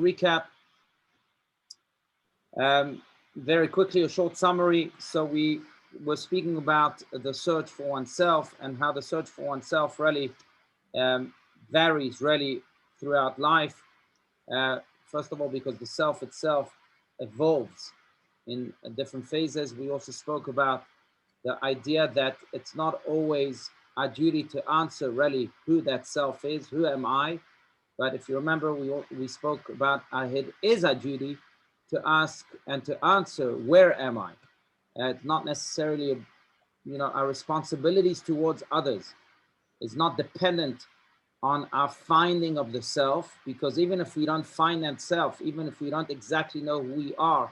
recap very quickly, a short summary. So we were speaking about the search for oneself and how the search for oneself really varies really throughout life. First of all, because the self itself evolves in different phases. We also spoke about the idea that it's not always our duty to answer really who that self is, who am I? But if you remember, we spoke about it is our duty to ask and to answer, where am I? It's not necessarily, our responsibilities towards others is not dependent on our finding of the self, because even if we don't find that self, even if we don't exactly know who we are,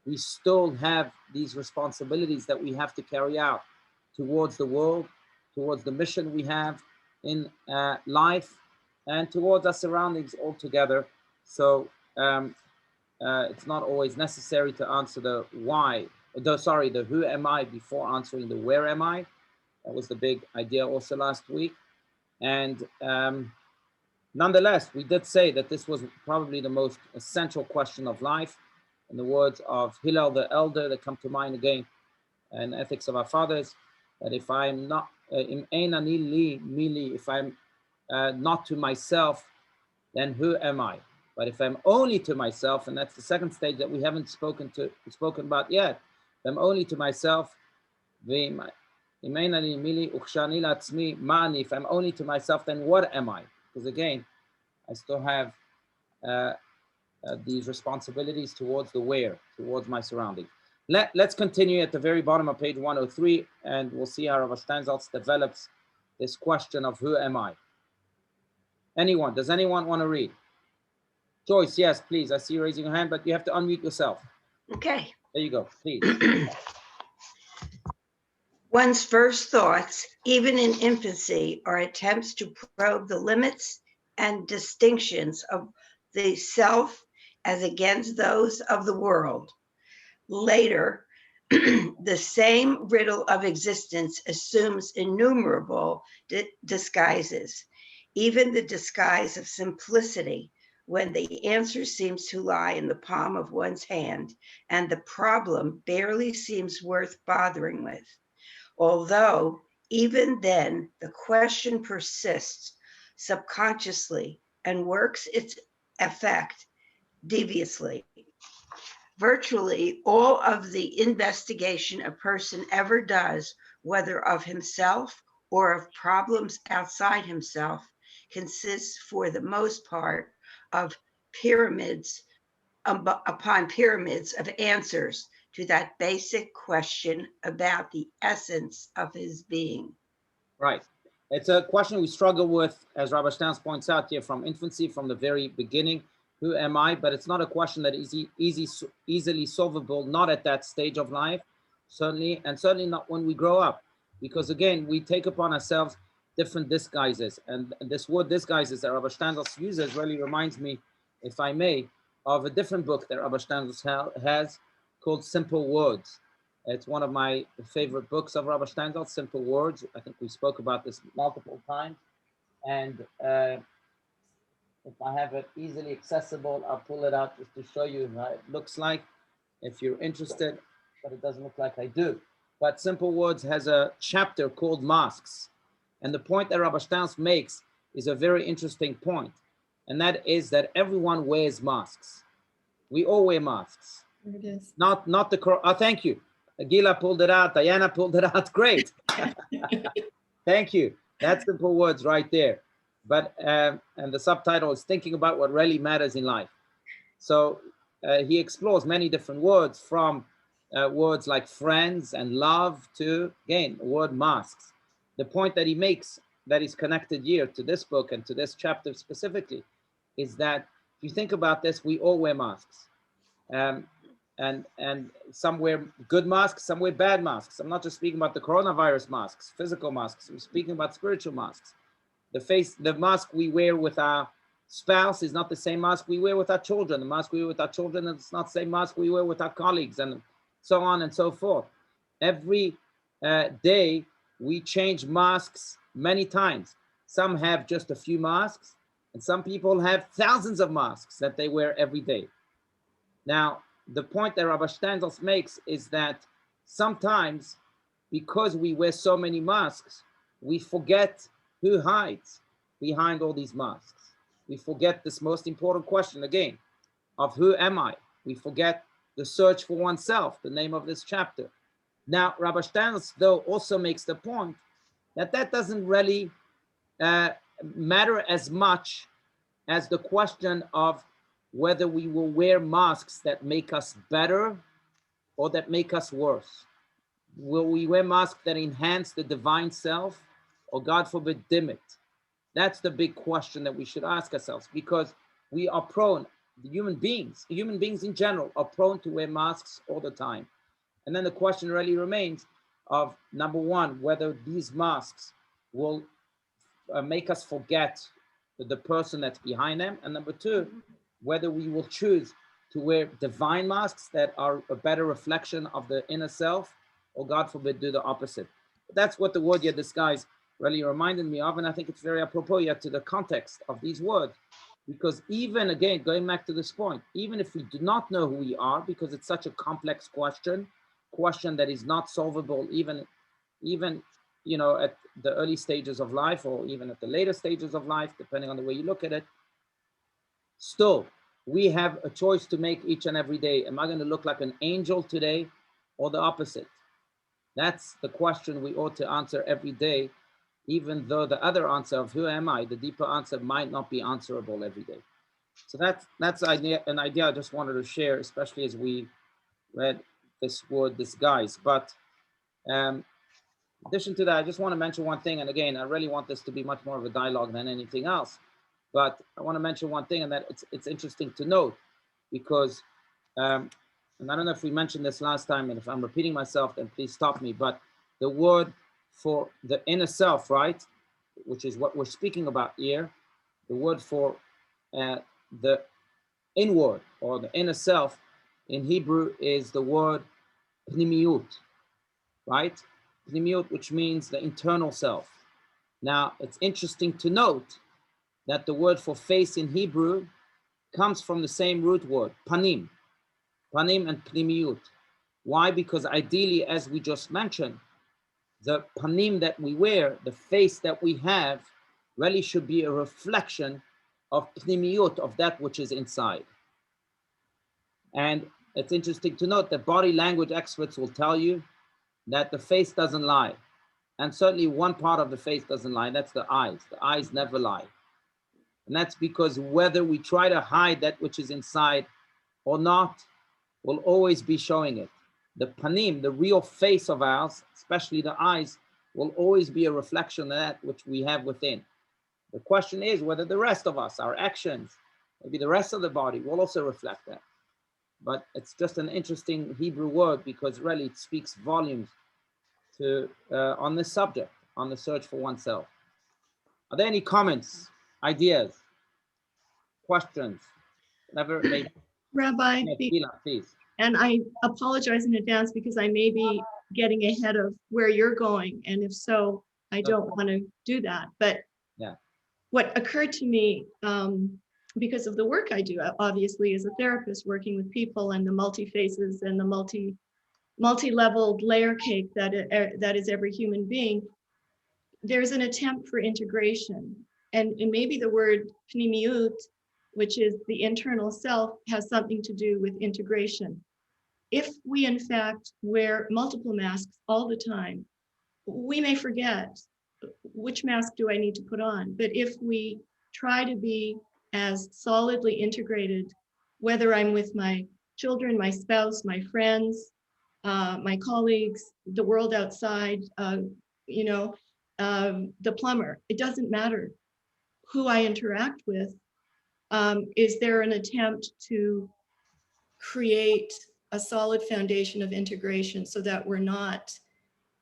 we still have these responsibilities that we have to carry out towards the world, towards the mission we have in life, and towards our surroundings altogether. So it's not always necessary to answer the why, the who am I before answering the where am I. That was the big idea also last week. And nonetheless, we did say that this was probably the most essential question of life. In the words of Hillel the Elder that come to mind again in Ethics of Our Fathers, that if I'm not, if I'm not to myself, then who am I? But if I'm only to myself, and that's the second stage that we haven't spoken about yet, if I'm only to myself, if I'm only to myself, then what am I? Because again, I still have these responsibilities towards the where, towards my surroundings. Let's continue at the very bottom of page 103, and we'll see how Rabbi Steinsaltz develops this question of who am I? Does anyone want to read? Joyce, yes, please. I see you raising your hand, but you have to unmute yourself. Okay. There you go, please. One's first thoughts, even in infancy, are attempts to probe the limits and distinctions of the self as against those of the world. Later, the same riddle of existence assumes innumerable disguises, even the disguise of simplicity, when the answer seems to lie in the palm of one's hand and the problem barely seems worth bothering with. Although even then the question persists subconsciously and works its effect deviously. Virtually all of the investigation a person ever does, whether of himself or of problems outside himself, consists for the most part of pyramids upon pyramids of answers to that basic question about the essence of his being. Right. It's a question we struggle with, as Rabbi Stans points out here, from infancy, from the very beginning. Who am I? But it's not a question that is easily solvable, not at that stage of life, certainly not when we grow up. Because again, we take upon ourselves different disguises. And this word disguises that Rabbi Steinsaltz uses really reminds me, if I may, of a different book that Rabbi Steinsaltz has called Simple Words. It's one of my favorite books of Rabbi Steinsaltz, Simple Words. I think we spoke about this multiple times. And if I have it easily accessible, I'll pull it out just to show you how it looks like, if you're interested, but it doesn't look like I do. But Simple Words has a chapter called Masks. And the point that Rabbi Steinsaltz makes is a very interesting point. And that is that everyone wears masks. We all wear masks. There it is. Not the, thank you. Gila pulled it out, Diana pulled it out, great. Thank you. That's Simple Words right there. But, and the subtitle is Thinking About What Really Matters in Life. So he explores many different words, from words like friends and love to, again, the word masks. The point that he makes that is connected here to this book and to this chapter specifically is that if you think about this, we all wear masks. And some wear good masks, some wear bad masks. I'm not just speaking about the coronavirus masks, physical masks. I'm speaking about spiritual masks. The mask we wear with our spouse is not the same mask we wear with our children. The mask we wear with our children is not the same mask we wear with our colleagues, and so on and so forth. Every day we change masks many times. Some have just a few masks, And some people have thousands of masks that they wear every day. Now, the point that Rabbi Steinsaltz makes is that sometimes, because we wear so many masks, we forget who hides behind all these masks. We forget this most important question again of who am I? We forget the search for oneself, the name of this chapter. Now, Rabbi Steinsaltz, though, also makes the point that that doesn't really matter as much as the question of whether we will wear masks that make us better or that make us worse. Will we wear masks that enhance the divine self or, God forbid, dim it? That's the big question that we should ask ourselves, because we are prone, human beings in general are prone to wear masks all the time. And then the question really remains of, number one, whether these masks will make us forget the person that's behind them. And number two, whether we will choose to wear divine masks that are a better reflection of the inner self, or, God forbid, do the opposite. But that's what the word "yet disguise" really reminded me of. And I think it's very apropos yet to the context of these words. Because even, again, going back to this point, even if we do not know who we are, because it's such a complex question that is not solvable even at the early stages of life, or even at the later stages of life, depending on the way you look at it, still, we have a choice to make each and every day. Am I going to look like an angel today, or the opposite? That's the question we ought to answer every day, even though the other answer of who am I, the deeper answer, might not be answerable every day. So that's an idea I just wanted to share, especially as we read this word "disguise." But in addition to that, I just want to mention one thing. And again, I really want this to be much more of a dialogue than anything else. But I want to mention one thing, and that it's interesting to note, because, and I don't know if we mentioned this last time, and if I'm repeating myself, then please stop me. But the word for the inner self, right, which is what we're speaking about here, the word for the inward or the inner self in Hebrew is the word pnimiut, right? Pnimiut, which means the internal self. Now, it's interesting to note that the word for face in Hebrew comes from the same root word, panim and pnimiut. Why? Because ideally, as we just mentioned, the panim that we wear, the face that we have, really should be a reflection of pnimiut, of that which is inside. And it's interesting to note that body language experts will tell you that the face doesn't lie. And certainly one part of the face doesn't lie, that's the eyes. The eyes never lie. And that's because whether we try to hide that which is inside or not, will always be showing it. The panim, the real face of ours, especially the eyes, will always be a reflection of that which we have within. The question is whether the rest of us, our actions, maybe the rest of the body, will also reflect that. But it's just an interesting Hebrew word, because really it speaks volumes to on this subject, on the search for oneself. Are there any comments, ideas, questions? Whatever it may be. Rabbi, Please. and I apologize in advance because I may be getting ahead of where you're going. And if so, I don't want to do that. But yeah, what occurred to me, because of the work I do, obviously, as a therapist working with people, and the multi-faces and the multi-leveled layer cake that is every human being, there's an attempt for integration. And maybe the word pnimiut, which is the internal self, has something to do with integration. If we, in fact, wear multiple masks all the time, we may forget which mask do I need to put on. But if we try to be as solidly integrated, whether I'm with my children, my spouse, my friends, my colleagues, the world outside, the plumber, it doesn't matter who I interact with. Is there an attempt to create a solid foundation of integration so that we're not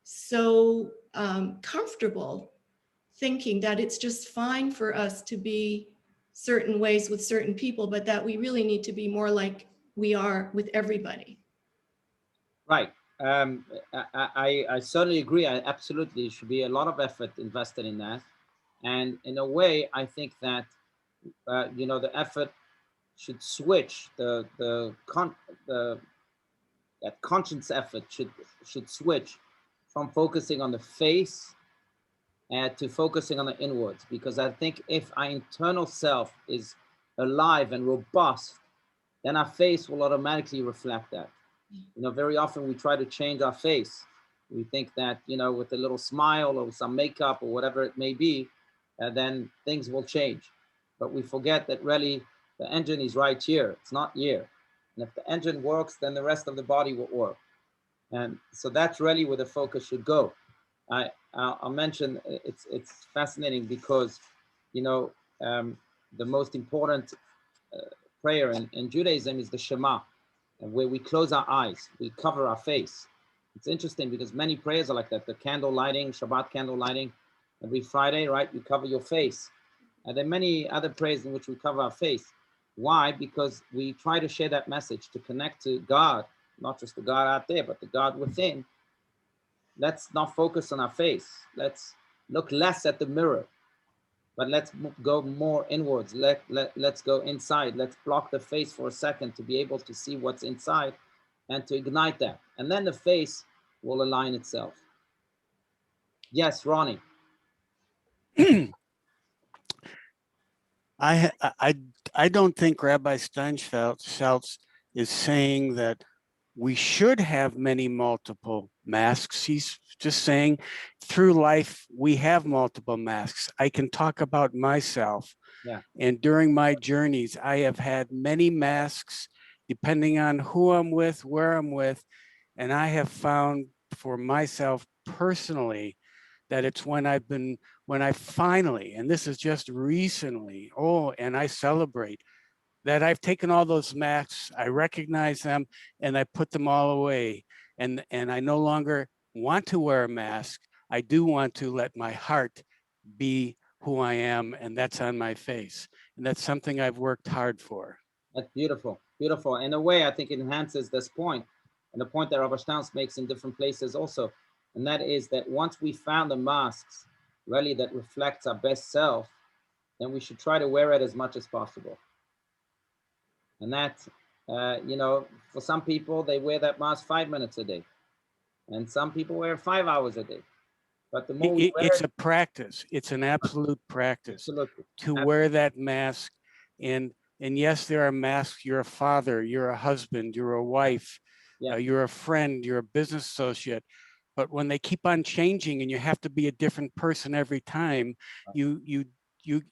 so comfortable thinking that it's just fine for us to be certain ways with certain people, but that we really need to be more like we are with everybody? Right. I certainly agree. I absolutely should be a lot of effort invested in that. And in a way, I think that You know, the effort should switch. That conscious effort should switch from focusing on the face to focusing on the inwards. Because I think if our internal self is alive and robust, then our face will automatically reflect that. You know, very often we try to change our face. We think that, you know, with a little smile or some makeup or whatever it may be, then things will change. But we forget that really the engine is right here. It's not here. And if the engine works, then the rest of the body will work. And so that's really where the focus should go. I'll mention it's fascinating because, you know, the most important prayer in Judaism is the Shema, where we close our eyes, we cover our face. It's interesting because many prayers are like that. The candle lighting, Shabbat candle lighting, every Friday, right? You cover your face. And there are many other prayers in which we cover our face. Why? Because we try to share that message to connect to God, not just the God out there, but the God within. Let's not focus on our face. Let's look less at the mirror, but let's go more inwards. Let's go inside. Let's block the face for a second to be able to see what's inside and to ignite that. And then the face will align itself. Yes, Ronnie. I don't think Rabbi Steinsaltz is saying that we should have many multiple masks. He's just saying through life, we have multiple masks. I can talk about myself. Yeah. And during my journeys, I have had many masks depending on who I'm with, where I'm with. And I have found for myself personally that it's when I finally, and this is just recently, and I celebrate that I've taken all those masks, I recognize them, and I put them all away. And I no longer want to wear a mask. I do want to let my heart be who I am, and that's on my face. And that's something I've worked hard for. That's beautiful, beautiful. In a way, I think it enhances this point, and the point that Rabbi Steinsaltz makes in different places also. And that is that once we found the masks really that reflects our best self, then we should try to wear it as much as possible. And that, you know, for some people, they wear that mask 5 minutes a day. And some people wear 5 hours a day. But the more we wear it's a practice. It's an absolute practice to wear that mask. And yes, there are masks. You're a father, you're a husband, you're a wife, you're a friend, you're a business associate. But when they keep on changing and you have to be a different person every time, you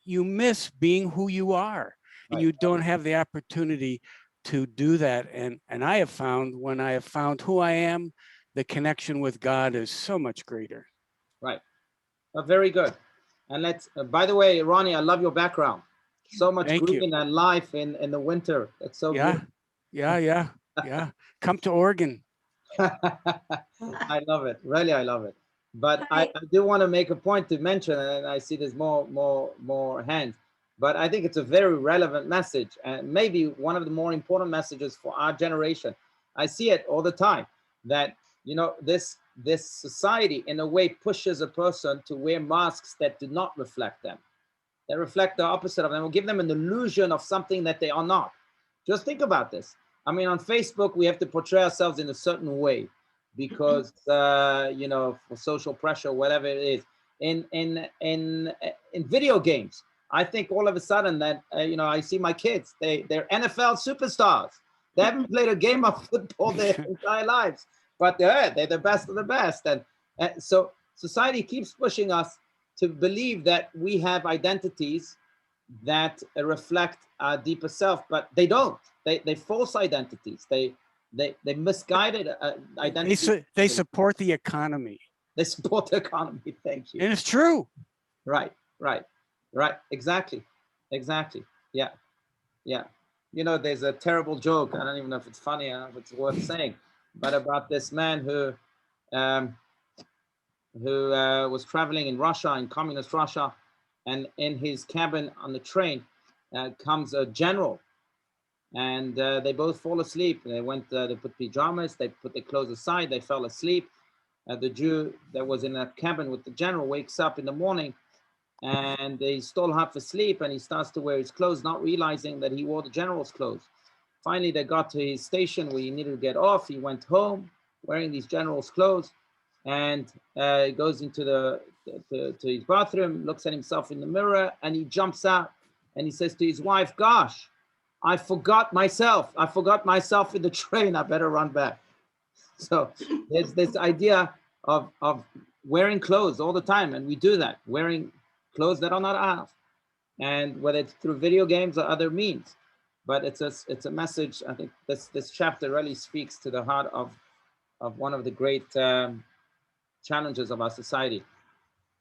miss being who you are, and you don't have the opportunity to do that. And I have found when I have found who I am, the connection with God is so much greater. Right. Very good. And let's, by the way, Ronnie, I love your background. So much green and life in the winter. It's so beautiful. Yeah. Come to Oregon. I love it. Really, I love it. But I do want to make a point to mention, and I see there's more hands, but I think it's a very relevant message, and maybe one of the more important messages for our generation. I see it all the time that, you know, this society in a way pushes a person to wear masks that do not reflect them. They reflect the opposite of them, will give them an illusion of something that they are not. Just think about this. I mean, on Facebook, we have to portray ourselves in a certain way because, you know, for social pressure, whatever it is. In video games, I think all of a sudden that, you know, I see my kids, they're NFL superstars. They haven't played a game of football their entire lives, but they're the best of the best. And so society keeps pushing us to believe that we have identities that reflect our deeper self, but they don't. They false identities. They misguided identities. They support the economy. They support the economy. Thank you. And it's true. Right. Exactly. Yeah. You know, there's a terrible joke. I don't even know if it's funny or if it's worth saying, but about this man who was traveling in Russia, in communist Russia, and in his cabin on the train comes a general, and they both fall asleep. They put pajamas, they put their clothes aside, they fell asleep. The Jew that was in that cabin with the general wakes up in the morning, and he's still half asleep, and he starts to wear his clothes, not realizing that he wore the general's clothes. Finally, they got to his station where he needed to get off. He went home wearing these general's clothes, and he goes into to his bathroom, looks at himself in the mirror, and he jumps out and he says to his wife, "Gosh, I forgot myself. I forgot myself in the train. I better run back." So there's this idea of wearing clothes all the time, and we do that, wearing clothes that are not ours, and whether it's through video games or other means. But it's a message. I think this chapter really speaks to the heart of one of the great challenges of our society.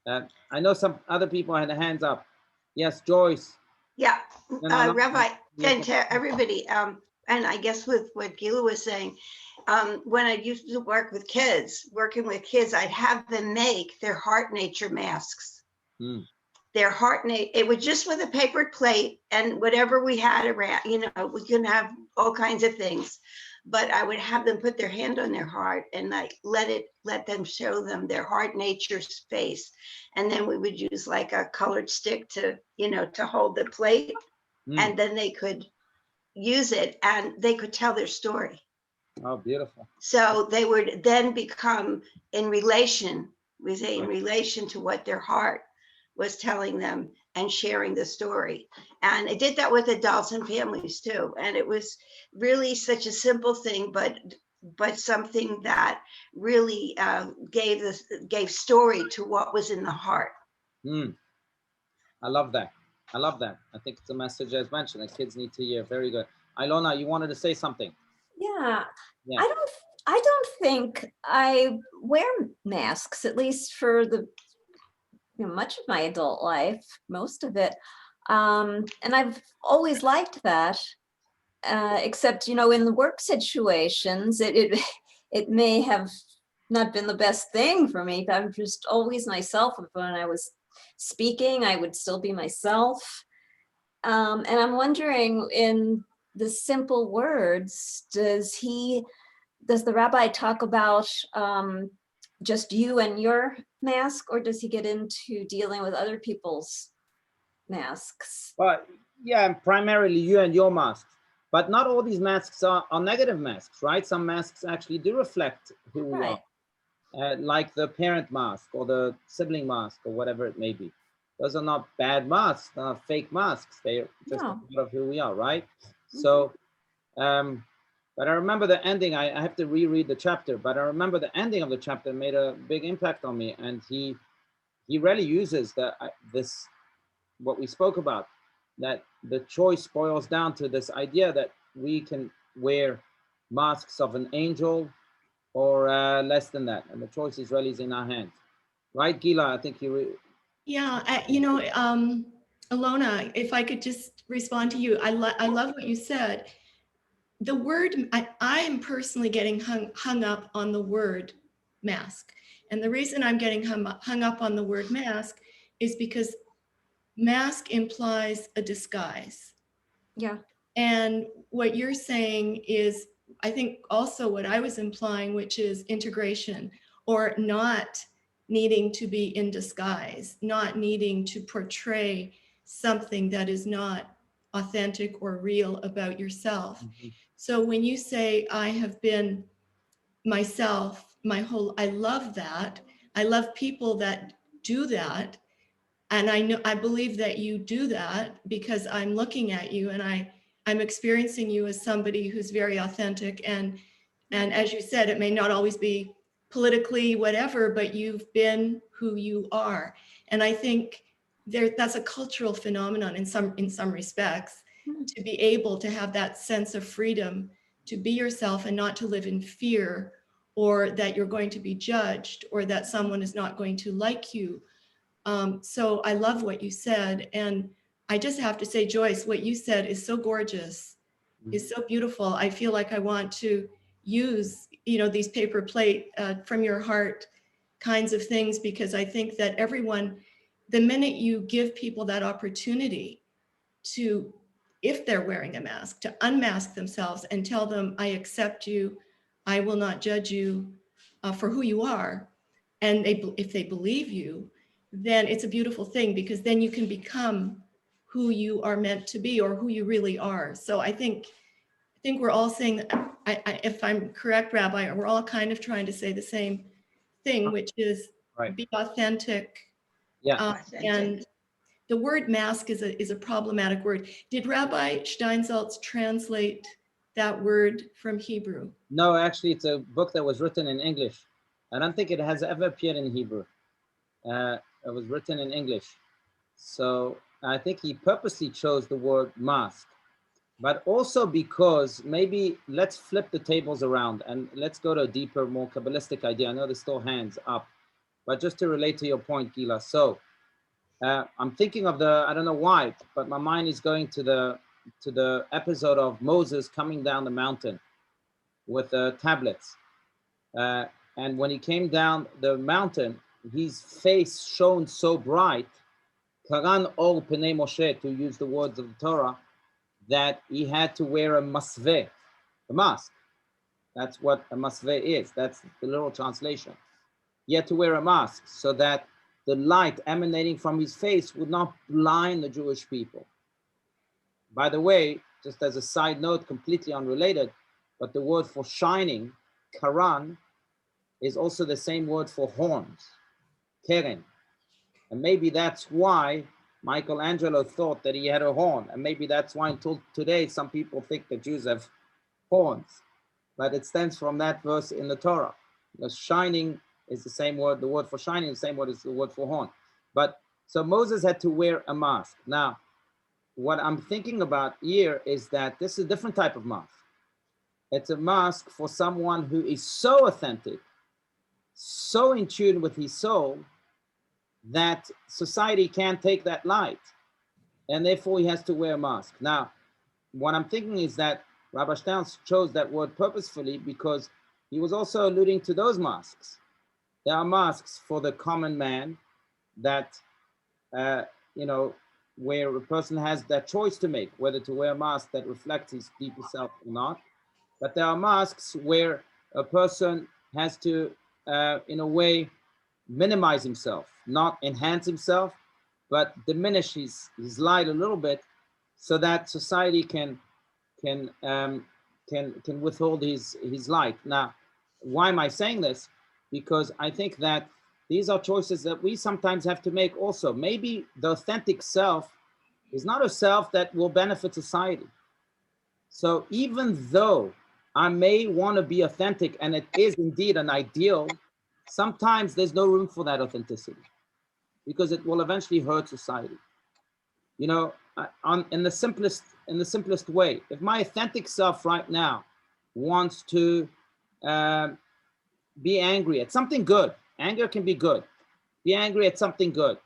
I know some other people had their hands up. Yes, Joyce. Yeah, No. Rabbi, and to everybody, and I guess with what Gila was saying, when I used to working with kids, I'd have them make their heart nature masks. Mm. Their heart it was just with a paper plate and whatever we had around, we can have all kinds of things, but I would have them put their hand on their heart and like let them show them their heart nature space. And then we would use like a colored stick to hold the plate. And then they could use it and they could tell their story. Oh, beautiful. So they would then become in relation to what their heart was telling them and sharing the story. And I did that with adults and families too. And it was really such a simple thing, but something that really gave story to what was in the heart. I love that. I think it's a message, as mentioned, that kids need to hear. Very good. Ilona, you wanted to say something? Yeah. I don't think I wear masks, at least for the much of my adult life, most of it. And I've always liked that, except, in the work situations, it may have not been the best thing for me, but I'm just always myself. When I was speaking, I would still be myself. And I'm wondering, in the simple words, does the rabbi talk about just you and your mask, or does he get into dealing with other people's masks? Well, yeah, primarily you and your masks, but not all these masks are negative masks, right? Some masks actually do reflect who we are, like the parent mask or the sibling mask or whatever it may be. Those are not bad masks, they're not fake masks. They're just a part of who we are, right? So, but I remember the ending. I have to reread the chapter, but I remember the ending of the chapter made a big impact on me, and he really uses this what we spoke about, that the choice boils down to this idea that we can wear masks of an angel or less than that, and the choice is really in our hands, right, Gila? I think you. Ilona, if I could just respond to you, I love what you said. The word, I am personally getting hung up on the word mask. And the reason I'm getting hung up on the word mask is because mask implies a disguise. Yeah. And what you're saying is, I think also what I was implying, which is integration, or not needing to be in disguise, not needing to portray something that is not authentic or real about yourself. Mm-hmm. So when you say, I have been myself I love that. I love people that do that. And I believe that you do that because I'm looking at you and I'm experiencing you as somebody who's very authentic. And as you said, it may not always be politically whatever, but you've been who you are. And I think that's a cultural phenomenon in some respects, to be able to have that sense of freedom to be yourself and not to live in fear, or that you're going to be judged, or that someone is not going to like you. So I love what you said. And I just have to say, Joyce, what you said is so gorgeous, is so beautiful. I feel like I want to use, these paper plate from your heart kinds of things, because I think that everyone, the minute you give people that opportunity to, if they're wearing a mask, to unmask themselves and tell them, I accept you, I will not judge you for who you are. And if they believe you, then it's a beautiful thing, because then you can become who you are meant to be, or who you really are. So I think we're all saying, if I'm correct, Rabbi, we're all kind of trying to say the same thing, which is Right. be authentic. Yeah. And the word mask is a problematic word. Did Rabbi Steinsaltz translate that word from Hebrew? No, actually, it's a book that was written in English. I don't think it has ever appeared in Hebrew. It was written in English. So I think he purposely chose the word mask, but also because maybe let's flip the tables around and let's go to a deeper, more Kabbalistic idea. I know there's still hands up, but just to relate to your point, Gila. So I'm thinking of I don't know why, but my mind is going to the episode of Moses coming down the mountain with the tablets. And when he came down the mountain, his face shone so bright, Karan or Pnei Moshe, to use the words of the Torah, that he had to wear a masveh, a mask. That's what a masveh is. That's the literal translation. He had to wear a mask so that the light emanating from his face would not blind the Jewish people. By the way, just as a side note, completely unrelated, but the word for shining, Karan, is also the same word for horns, keren. And maybe that's why Michelangelo thought that he had a horn. And maybe that's why until today, some people think that Jews have horns. But it stems from that verse in the Torah. Because shining is the same word, the word for shining, the same word as the word for horn. But so Moses had to wear a mask. Now, what I'm thinking about here is that this is a different type of mask. It's a mask for someone who is so authentic, so in tune with his soul, that society can't take that light, and therefore he has to wear a mask. Now, what I'm thinking is that Rabbi Steinsaltz chose that word purposefully because he was also alluding to those masks. There are masks for the common man that, where a person has that choice to make, whether to wear a mask that reflects his deeper self or not. But there are masks where a person has to, in a way, minimize himself, not enhance himself, but diminish his light a little bit, so that society can withhold his light. Now, why am I saying this? Because I think that these are choices that we sometimes have to make also. Maybe the authentic self is not a self that will benefit society. So even though I may want to be authentic, and it is indeed an ideal, sometimes there's no room for that authenticity because it will eventually hurt society. You know, in the simplest way, if my authentic self right now wants to be angry at something good, anger can be good, be angry at something good,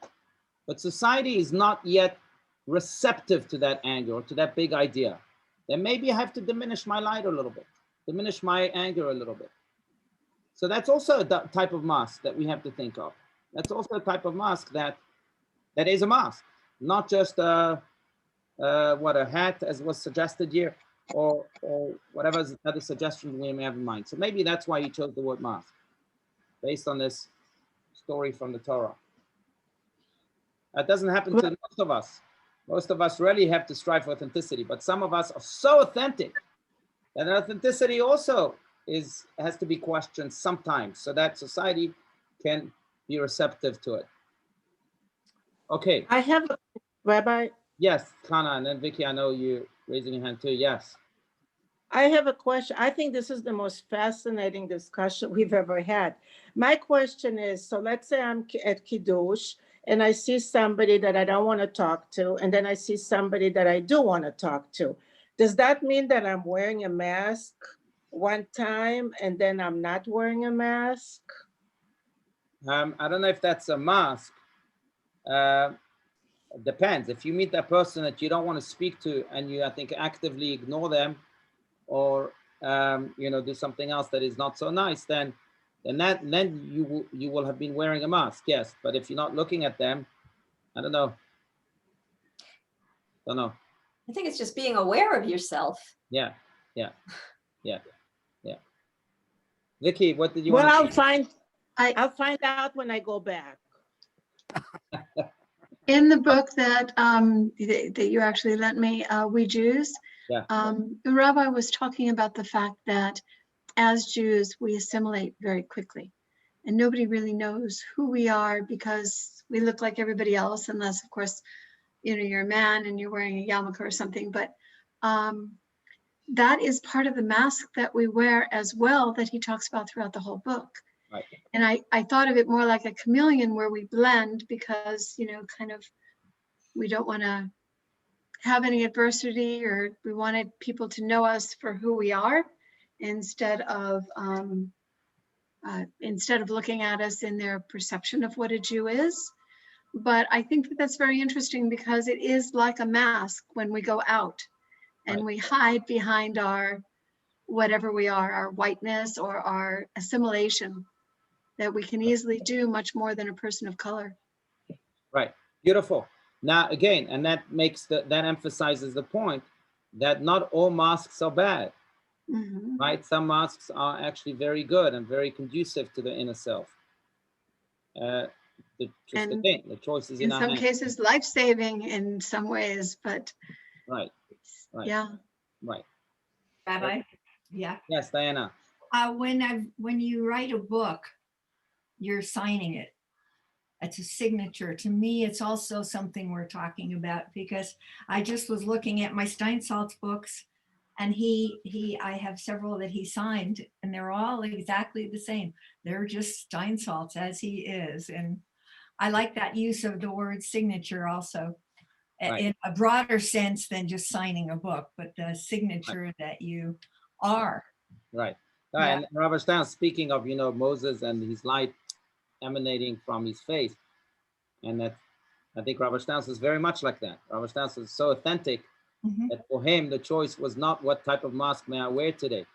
but society is not yet receptive to that anger or to that big idea, then maybe I have to diminish my light a little bit, diminish my anger a little bit. So that's also a type of mask that we have to think of. That's also a type of mask that is a mask, not just a hat, as was suggested here, or whatever other suggestion we may have in mind. So maybe that's why he chose the word mask, based on this story from the Torah. That doesn't happen to most of us. Most of us really have to strive for authenticity, but some of us are so authentic that authenticity also has to be questioned sometimes, so that society can be receptive to it. Okay. I have a Rabbi. Yes, Kana, and then Vicky, I know you raising your hand too. Yes. I have a question. I think this is the most fascinating discussion we've ever had. My question is, so let's say I'm at Kiddush and I see somebody that I don't want to talk to, and then I see somebody that I do want to talk to. Does that mean that I'm wearing a mask one time and then I'm not wearing a mask? I don't know if that's a mask. It depends. If you meet that person that you don't want to speak to and you, I think, actively ignore them, or do something else that is not so nice, then you will have been wearing a mask, yes. But if you're not looking at them, I don't know. I think it's just being aware of yourself. Yeah. Vicky, what did you want to I'll find out when I go back. In the book that that you actually lent me, We Jews, Yeah. the rabbi was talking about the fact that as Jews, we assimilate very quickly. And nobody really knows who we are because we look like everybody else, unless, of course, you know, you're a man and you're wearing a yarmulke or something. But that is part of the mask that we wear as well, that he talks about throughout the whole book. Right. And I thought of it more like a chameleon where we blend because, you know, kind of, we don't want to have any adversity, or we wanted people to know us for who we are instead of looking at us in their perception of what a Jew is. But I think that that's very interesting because it is like a mask when we go out and Right. we hide behind our whatever we are, our whiteness or our assimilation, that we can easily do much more than a person of color. Right. Beautiful. Now, again, and that makes that emphasizes the point that not all masks are bad, Mhm. right? Some masks are actually very good and very conducive to the inner self. Just And again, the choice is in our some hands. cases, life-saving in some ways, but Right. Right. yeah. Right. Rabbi, yeah. Yes, Diana. When you write a book, you're signing it. It's a signature. To me, it's also something we're talking about, because I just was looking at my Steinsaltz books, and I have several that he signed, and they're all exactly the same. They're just Steinsaltz as he is. And I like that use of the word signature also, Right. in a broader sense than just signing a book, but the signature that you are. Right. Yeah. And Robert Stern, speaking of, you know, Moses and his light emanating from his face, and that I think Robert Stern is very much like that. Robert Stern is so authentic that for him the choice was not what type of mask may I wear today.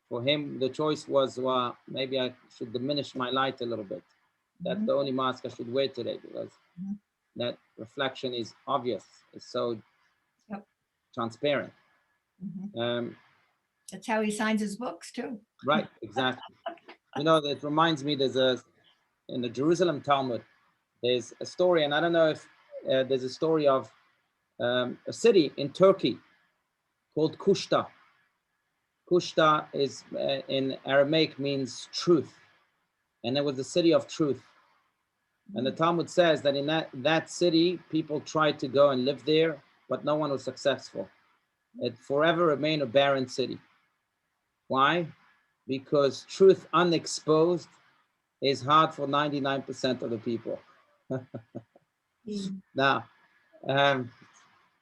For him the choice was, well, maybe I should diminish my light a little bit. That's the only mask I should wear today, because that reflection is obvious. It's so transparent. That's how he signs his books too. Right, exactly. You know, that reminds me, in the Jerusalem Talmud, there's a story, and I don't know if there's a story of a city in Turkey called Kushta. Kushta is in Aramaic means truth, and it was the city of truth. And the Talmud says that in that city, people tried to go and live there, but no one was successful. It forever remained a barren city. Why? Because truth unexposed is hard for 99% of the people. Now,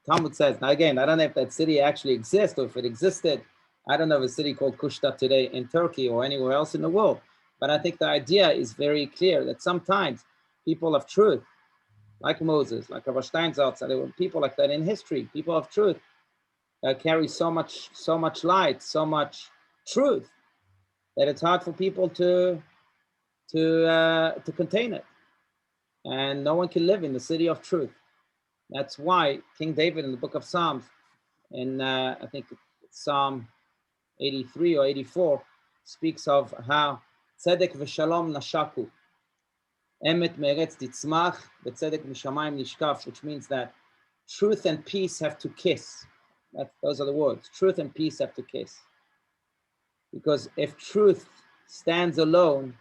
Talmud says, now again, I don't know if that city actually exists, or if it existed, I don't know of a city called Kushta today in Turkey or anywhere else in the world. But I think the idea is very clear that sometimes people of truth, like Moses, like Rabbi Steinsaltz, there were people like that in history, people of truth carry so much light, so much truth, that it's hard for people to contain it. And no one can live in the city of truth. That's why King David in the book of Psalms, in I think it's Psalm 83 or 84, speaks of how tzedek v'shalom nashaku, emet meretz titzmach, v'tzedek m'shamayim nishkaf, which means that truth and peace have to kiss. Those are the words. Truth and peace have to kiss. Because if truth stands alone,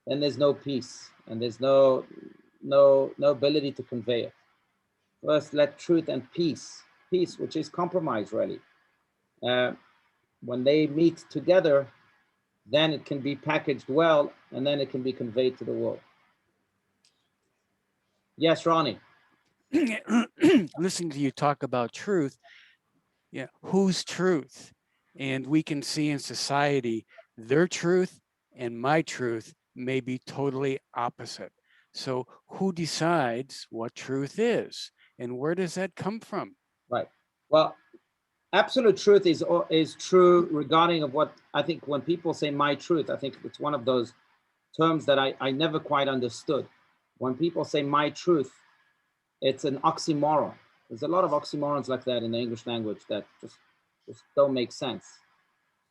then there's no peace, and there's no ability to convey it. First, let truth and peace, which is compromise really, when they meet together, then it can be packaged well, and then it can be conveyed to the world. Yes, Ronnie. Listening to you talk about truth, yeah, whose truth? And we can see in society, their truth and my truth may be totally opposite. So who decides what truth is, and where does that come from? Right. Well, absolute truth is true regarding of what I think when people say my truth, I think it's one of those terms that I never quite understood. When people say my truth, it's an oxymoron. There's a lot of oxymorons like that in the English language that just don't make sense.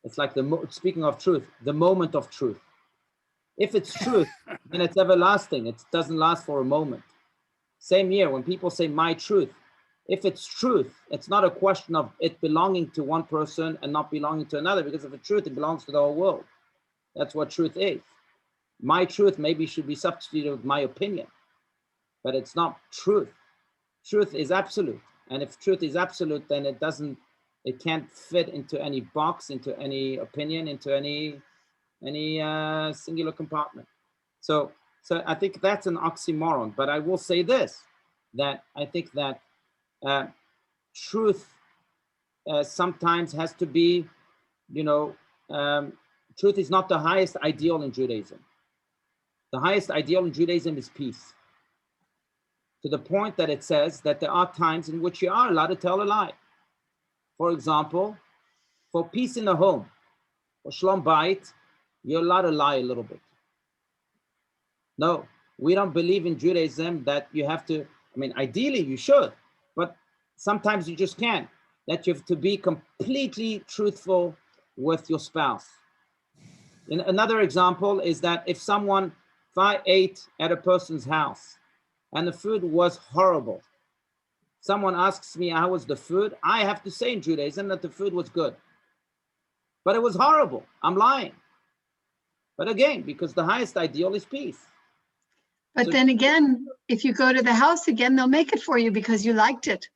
It's like speaking of truth, the moment of truth. If it's truth, then it's everlasting. It doesn't last for a moment. Same here, when people say my truth, if it's truth, it's not a question of it belonging to one person and not belonging to another, because if it's truth, it belongs to the whole world. That's what truth is. My truth maybe should be substituted with my opinion, but it's not truth. Truth is absolute. And if truth is absolute, then it can't fit into any box, into any opinion, into any singular compartment. So I think that's an oxymoron. But I will say this, that I think that truth sometimes has to be, truth is not the highest ideal in Judaism. The highest ideal in Judaism is peace. To the point that it says that there are times in which you are allowed to tell a lie. For example, for peace in the home, for shalom bayit, you're allowed to lie a little bit. No, we don't believe in Judaism that you have to, ideally you should, but sometimes you just can't. That you have to be completely truthful with your spouse. Another example is that if I ate at a person's house and the food was horrible, someone asks me how was the food, I have to say in Judaism that the food was good. But it was horrible. I'm lying. But again, because the highest ideal is peace. But then again, if you go to the house again, they'll make it for you because you liked it.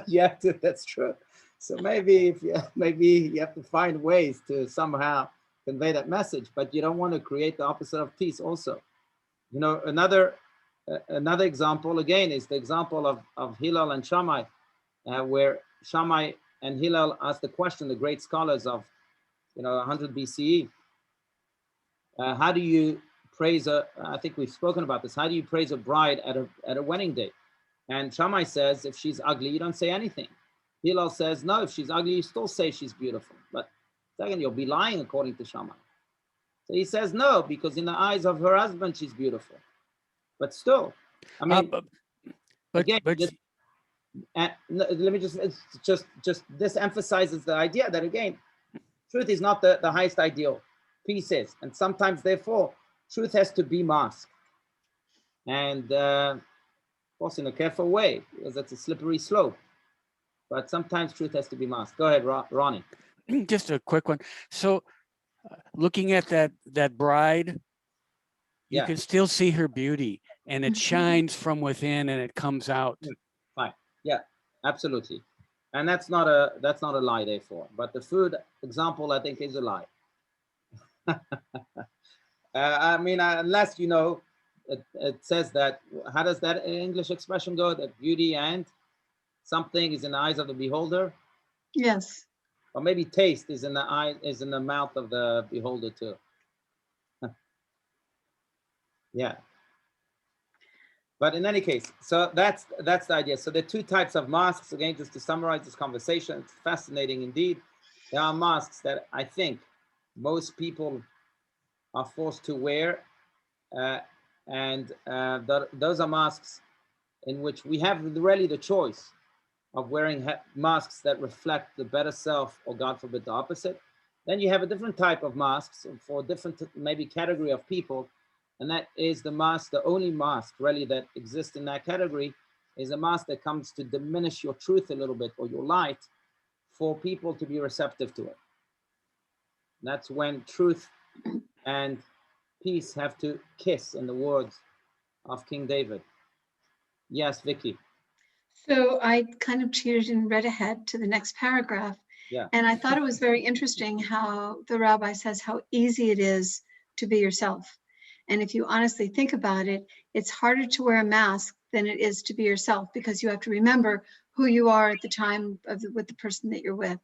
Yeah, that's true. So maybe you have to find ways to somehow convey that message, but you don't want to create the opposite of peace also. Another example again is the example of Hillel and Shammai, where Shammai and Hillel asked the question, the great scholars of 100 BCE, how do you praise I think we've spoken about this, how do you praise a bride at a wedding day? And Shammai says, if she's ugly, you don't say anything. Hillel says, no, if she's ugly, you still say she's beautiful. But second, you'll be lying according to Shammai. So he says, no, because in the eyes of her husband, she's beautiful. But still, let me just this emphasizes the idea that, again, truth is not the highest ideal. Peace is. And sometimes, therefore, truth has to be masked. And, of course, in a careful way, because that's a slippery slope. But sometimes truth has to be masked. Go ahead, Ronnie. Just a quick one. So looking at that bride, you can still see her beauty, and it shines from within and it comes out. Fine. Yeah, absolutely. And that's not a lie, therefore. But the food example, I think, is a lie. Unless it says that. How does that English expression go? That beauty and something is in the eyes of the beholder. Yes. Or maybe taste is in the mouth of the beholder too. Yeah. But in any case, so that's the idea. So there are two types of masks. Again, just to summarize this conversation, it's fascinating indeed. There are masks that I think most people are forced to wear, those are masks in which we have really the choice of wearing masks that reflect the better self, or God forbid, the opposite. Then you have a different type of masks for a different maybe category of people, and that is the mask, the only mask really that exists in that category is a mask that comes to diminish your truth a little bit, or your light, for people to be receptive to it. That's when truth and peace have to kiss, in the words of King David. Yes, Vicky. So I kind of cheated and read ahead to the next paragraph. Yeah. And I thought it was very interesting how the rabbi says how easy it is to be yourself. And if you honestly think about it, it's harder to wear a mask than it is to be yourself, because you have to remember who you are at the time with the person that you're with.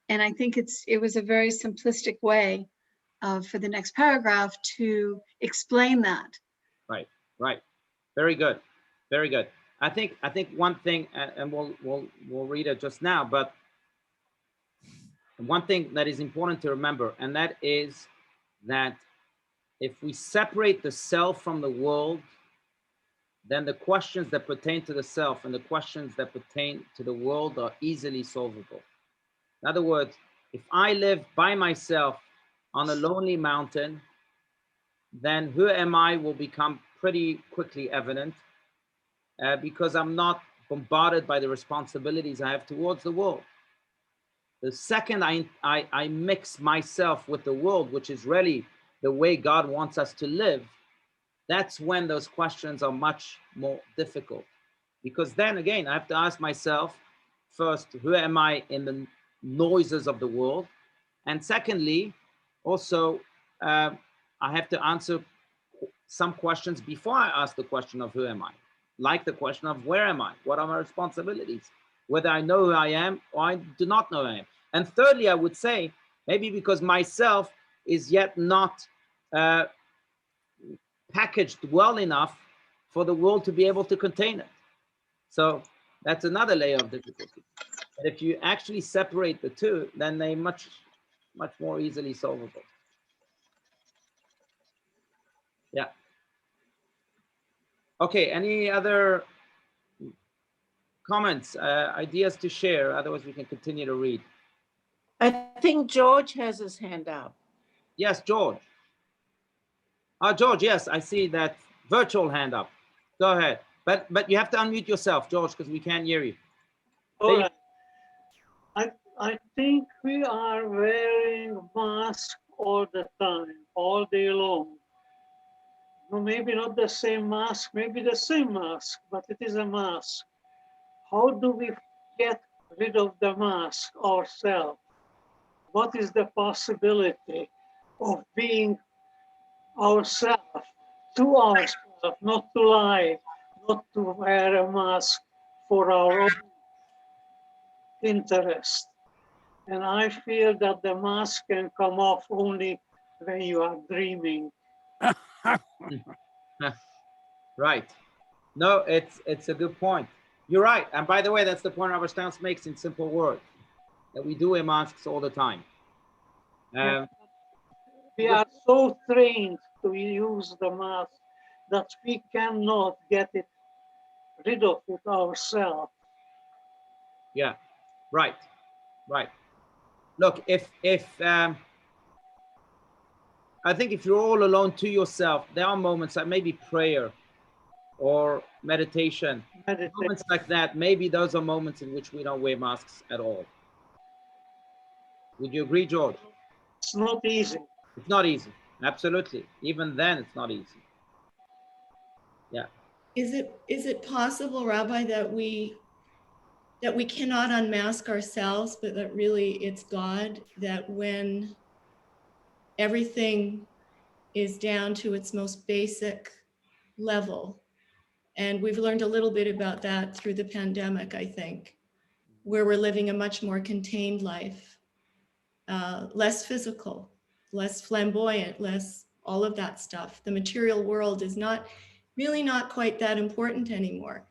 And I think it was a very simplistic way for the next paragraph to explain that. Right. Very good. Very good. I think one thing, and we'll read it just now, but one thing that is important to remember, and that is that if we separate the self from the world, then the questions that pertain to the self and the questions that pertain to the world are easily solvable. In other words, if I live by myself on a lonely mountain, then who am I will become pretty quickly evident because I'm not bombarded by the responsibilities I have towards the world. The second I mix myself with the world, which is really the way God wants us to live, that's when those questions are much more difficult. Because then again, I have to ask myself, first, who am I in the noises of the world? And secondly, also, I have to answer some questions before I ask the question of who am I? Like the question of where am I? What are my responsibilities? Whether I know who I am or I do not know who I am. And thirdly, I would say, maybe because myself is yet not packaged well enough for the world to be able to contain it. So that's another layer of difficulty. But if you actually separate the two, then they're much more easily solvable. Yeah. Okay, any other comments, ideas to share? Otherwise, we can continue to read. I think George has his hand up. Yes, George. George, yes, I see that virtual hand up. Go ahead. But you have to unmute yourself, George, because we can't hear you. All right. I think we are wearing masks all the time, all day long. No, maybe not the same mask, maybe the same mask, but it is a mask. How do we get rid of the mask ourselves? What is the possibility of being ourselves, to ourselves, not to lie, not to wear a mask for our own interest? And I feel that the mask can come off only when you are dreaming. Right. No, it's a good point. You're right. And by the way, that's the point Rabbi Steinsaltz makes in simple words, that we do wear masks all the time. We are so trained to use the mask that we cannot get it rid of it ourselves. Yeah, right. Look, if I think if you're all alone to yourself, there are moments like maybe prayer or meditation. Moments like that, maybe those are moments in which we don't wear masks at all. Would you agree, George? It's not easy. It's not easy. Absolutely. Even then, it's not easy. Yeah. Is it possible, Rabbi, that we cannot unmask ourselves, but that really it's God, that when everything is down to its most basic level, and we've learned a little bit about that through the pandemic, I think, where we're living a much more contained life, less physical, less flamboyant, less all of that stuff. The material world is really not quite that important anymore,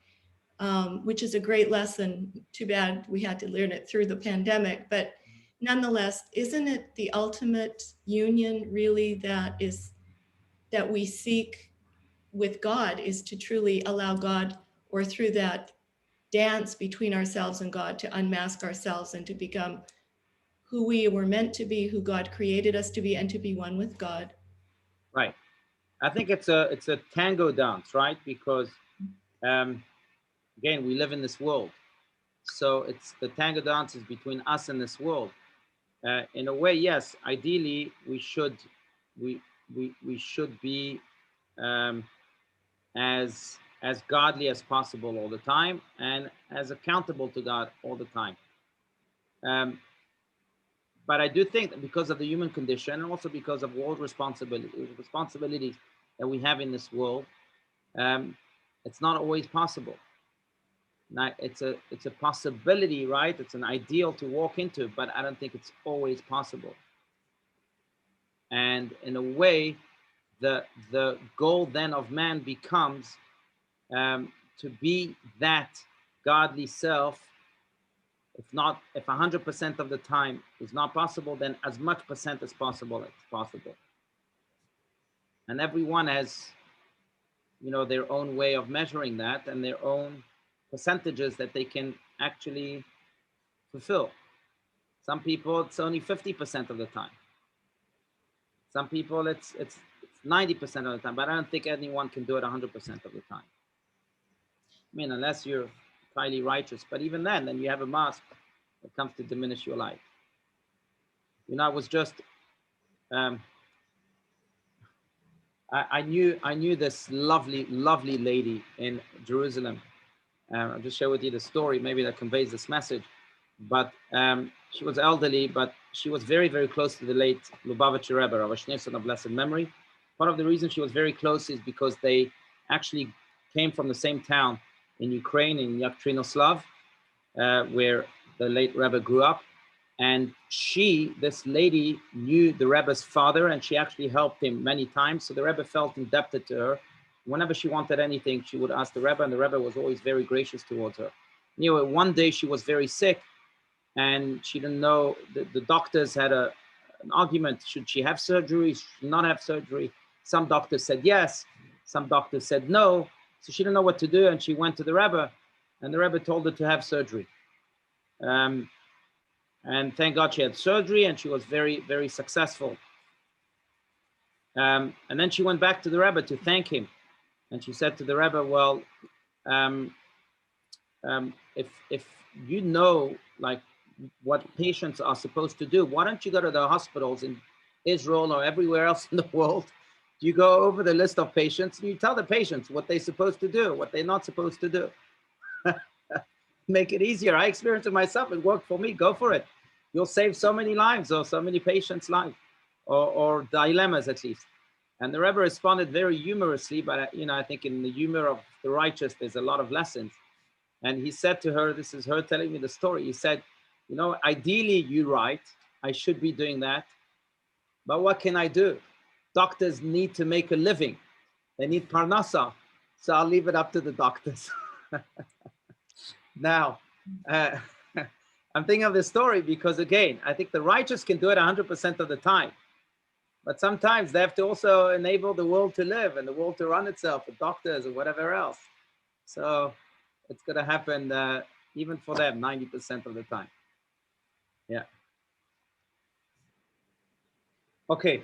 which is a great lesson. Too bad we had to learn it through the pandemic, but nonetheless, isn't it the ultimate union really that we seek with God, is to truly allow God, or through that dance between ourselves and God, to unmask ourselves and to become who we were meant to be, who God created us to be, and to be one with God. Right. I think it's a tango dance, right? Because again, we live in this world, so it's the tango dance is between us and this world. In a way, yes. Ideally, we should be as godly as possible all the time, and as accountable to God all the time. But I do think that because of the human condition, and also because of world responsibilities that we have in this world, it's not always possible. Now, it's a possibility, right? It's an ideal to walk into, but I don't think it's always possible. And in a way, the goal then of man becomes to be that godly self. If 100% of the time is not possible, then as much percent as possible it's possible. And everyone has, their own way of measuring that and their own percentages that they can actually fulfill. Some people it's only 50% of the time. Some people it's 90% of the time, but I don't think anyone can do it 100% of the time. I mean, unless you're highly righteous, but even then you have a mask that comes to diminish your life. You know, I was just, I knew this lovely lady in Jerusalem. I'll just share with you the story, maybe that conveys this message. But she was elderly, but she was very, very close to the late Lubavitcher Rebbe, Rav Schneerson of blessed memory. Part of the reason she was very close is because they actually came from the same town in Ukraine, in Yaktrinoslav, where the late Rebbe grew up. And this lady knew the Rebbe's father, and she actually helped him many times. So the Rebbe felt indebted to her. Whenever she wanted anything, she would ask the Rebbe, and the Rebbe was always very gracious towards her. You know, one day she was very sick, and she didn't know, the doctors had an argument. Should she have surgery? Should she not have surgery? Some doctors said yes, some doctors said no. So she didn't know what to do, and she went to the Rebbe, and the Rebbe told her to have surgery. And thank God she had surgery, and she was very, very successful. And then she went back to the Rebbe to thank him. And she said to the Rebbe, well, if you know like what patients are supposed to do, why don't you go to the hospitals in Israel or everywhere else in the world? You go over the list of patients and you tell the patients what they're supposed to do, what they're not supposed to do. Make it easier. I experienced it myself. It worked for me. Go for it. You'll save so many lives, or so many patients' lives, or dilemmas at least. And the Rebbe responded very humorously, but you know, I think in the humor of the righteous, there's a lot of lessons. And he said to her, this is her telling me the story. He said, you know, ideally you're right. I should be doing that. But what can I do? Doctors need to make a living. They need parnasa. So I'll leave it up to the doctors. Now, I'm thinking of this story because, again, I think the righteous can do it 100% of the time. But sometimes they have to also enable the world to live and the world to run itself, with doctors or whatever else. So it's going to happen even for them 90% of the time. Yeah. Okay.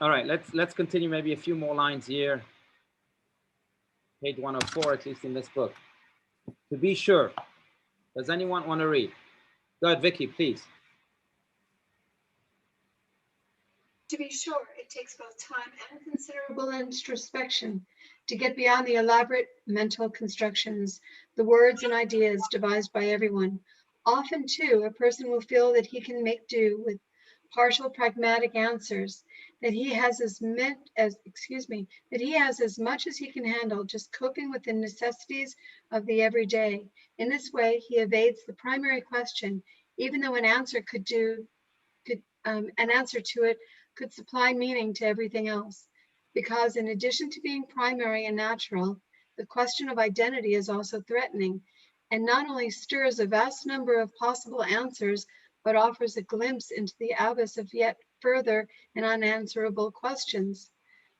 All right. Let's continue maybe a few more lines here. Page 104, at least in this book. To be sure, does anyone want to read? Go ahead, Vicky, please. To be sure, it takes both time and considerable introspection to get beyond the elaborate mental constructions, the words and ideas devised by everyone. Often, too, a person will feel that he can make do with partial pragmatic answers, that he has as much as he can handle, just coping with the necessities of the everyday. In this way, he evades the primary question, even though an answer to it could supply meaning to everything else. Because in addition to being primary and natural, the question of identity is also threatening, and not only stirs a vast number of possible answers, but offers a glimpse into the abyss of yet further and unanswerable questions.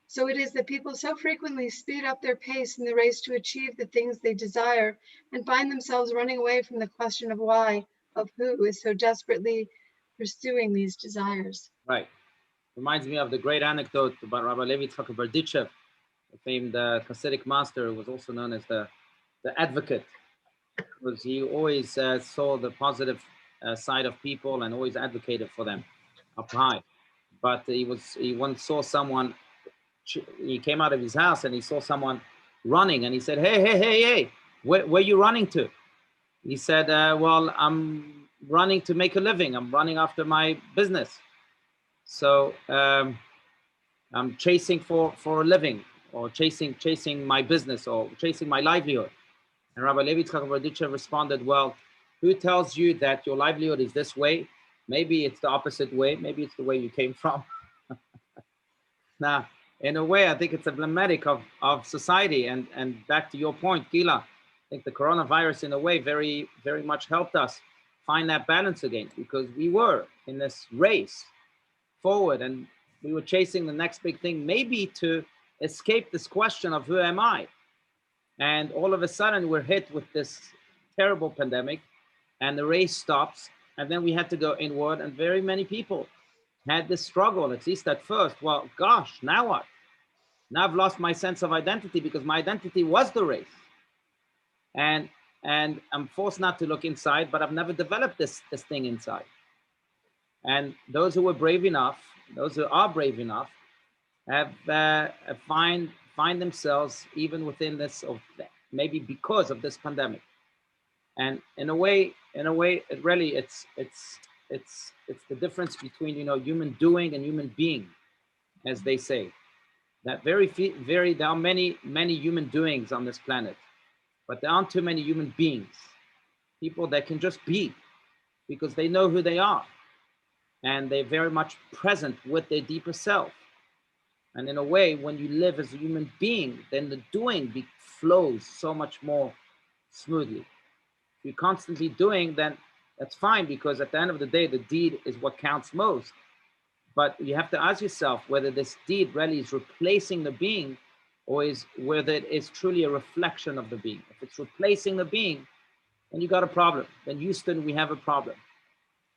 So it is that people so frequently speed up their pace in the race to achieve the things they desire and find themselves running away from the question of why, of who is so desperately pursuing these desires. Right. Reminds me of the great anecdote about Rabbi Levi Yitzchak Berditchev, the famed Hasidic master, who was also known as the advocate, because he always saw the positive side of people and always advocated for them up high. But he once saw someone, he came out of his house and he saw someone running, and he said, hey, where are you running to? He said, well, I'm running to make a living. I'm running after my business. So I'm chasing for a living, or chasing my business, or chasing my livelihood. And Rabbi Levi Yitzchak Berditchev responded, well, who tells you that your livelihood is this way? Maybe it's the opposite way. Maybe it's the way you came from. Now, in a way, I think it's emblematic of society. And back to your point, Gila, I think the coronavirus, in a way, very, very much helped us find that balance again, because we were in this race forward and we were chasing the next big thing, maybe to escape this question of who am I? And all of a sudden we're hit with this terrible pandemic and the race stops, and then we had to go inward, and very many people had this struggle, at least at first. Well, gosh, now what? Now I've lost my sense of identity because my identity was the race. And I'm forced not to look inside, but I've never developed this thing inside. And those who were brave enough, those who are brave enough, have find themselves even within this, of maybe because of this pandemic. And in a way, it really it's the difference between, you know, human doing and human being, as they say. That there are many human doings on this planet, but there aren't too many human beings, people that can just be, because they know who they are, and they're very much present with their deeper self. And in a way, when you live as a human being, then the doing flows so much more smoothly. If you're constantly doing, then that's fine, because at the end of the day, the deed is what counts most. But you have to ask yourself whether this deed really is replacing the being, or whether it is truly a reflection of the being. If it's replacing the being, then you got a problem. Then Houston, we have a problem.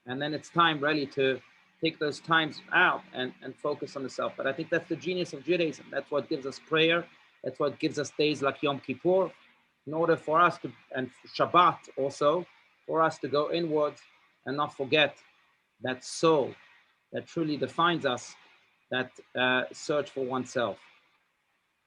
And then it's time really to take those times out and focus on the self. But I think that's the genius of Judaism. That's what gives us prayer. That's what gives us days like Yom Kippur, in order for us to, and Shabbat also, for us to go inwards and not forget that soul that truly defines us, that search for oneself.